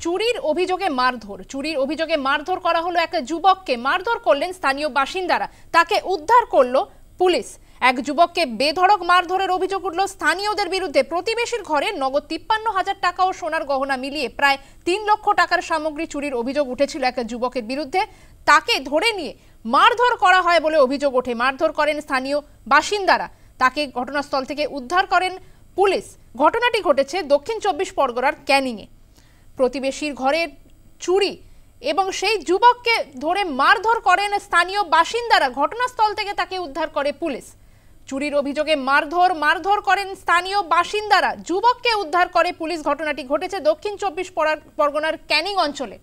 চুরির অভিযোগে মারধর করা হলো এক যুবককে। মারধর করলেন স্থানীয় বাসিন্দারা, তাকে উদ্ধার করলো পুলিশ। এক যুবককে বেধড়ক মারধরের অভিযোগ উঠল স্থানীয়দের বিরুদ্ধে। প্রতিবেশীর ঘরে নগদ 53,000 টাকা ও সোনার গহনা মিলিয়ে প্রায় 3 লক্ষ টাকার সামগ্রী চুরির অভিযোগ উঠেছিল এক যুবকের বিরুদ্ধে। তাকে ধরে নিয়ে মারধর করা হয় বলে অভিযোগ ওঠে। মারধর করেন স্থানীয় বাসিন্দারা, তাকে ঘটনাস্থল থেকে উদ্ধার করেন পুলিশ। ঘটনাটি ঘটেছে দক্ষিণ 24 পরগনার ক্যানিংয়ে। প্রতিবেশীর ঘরে চুরি এবং সেই যুবককে ধরে মারধর করেন স্থানীয় বাসিন্দারা। ঘটনাস্থল থেকে তাকে উদ্ধার করে পুলিশ। চুরির অভিযোগে মারধর করেন স্থানীয় বাসিন্দারা, যুবককে উদ্ধার করে পুলিশ। ঘটনাটি ঘটেছে দক্ষিণ 24 পরগনার ক্যানিং অঞ্চলে।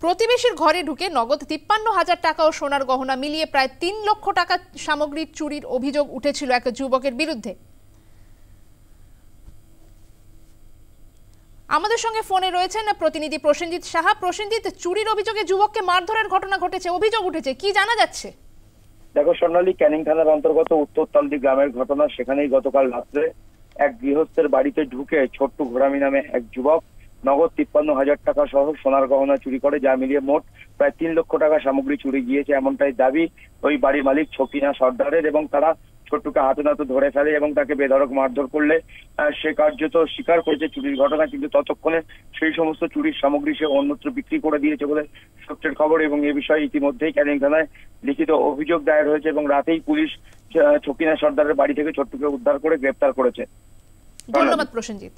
প্রতিবেশীর ঘরে ঢুকে নগদ 53,000 টাকা ও সোনার গহনা মিলিয়ে প্রায় 3 লক্ষ টাকা সামগ্রী চুরির অভিযোগ উঠেছিল এক যুবকের বিরুদ্ধে। আমাদের সঙ্গে ফোনে রয়েছেন প্রতিনিধি প্রসেনজিৎ সাহা। প্রসেনজিৎ, চুরির অভিযোগে যুবককে মারধরের ঘটনা ঘটেছে, অভিযোগ উঠেছে, কি জানা যাচ্ছে? দেখো সোনালী, ক্যানিং থানার অন্তর্গত উত্তর তালদি গ্রামের ঘটনা। সেখানেই গতকাল রাত্রে এক গৃহস্থের বাড়িতে ঢুকে ছোট্টু ঘোড়ামি নামে এক যুবক নগদ 53,000 টাকা সহ সোনার গহনা চুরি করে, যা মিলিয়ে মোট প্রায় 3 লক্ষ টাকা সামগ্রী চুরি গিয়েছে, এমনটাই দাবি ওই বাড়ির মালিক ছকিনা সর্দারের। এবং তারা ছোট্টুকে হাতে নাতে ধরে ফেলে এবং তাকে বেধড়ক মারধর করলে সে কার্যত স্বীকার করেছে চুরির ঘটনা, কিন্তু ততক্ষণে সেই সমস্ত চুরির সামগ্রী সে অন্যত্র বিক্রি করে দিয়েছে বলে সূত্রের খবর। এবং এ বিষয়ে ইতিমধ্যেই ক্যানিং থানায় লিখিত অভিযোগ দায়ের হয়েছে এবং রাতেই পুলিশ ছকিনা সর্দারের বাড়ি থেকে ছোট্টুকে উদ্ধার করে গ্রেপ্তার করেছে। ধন্যবাদ প্রসেনজিৎ।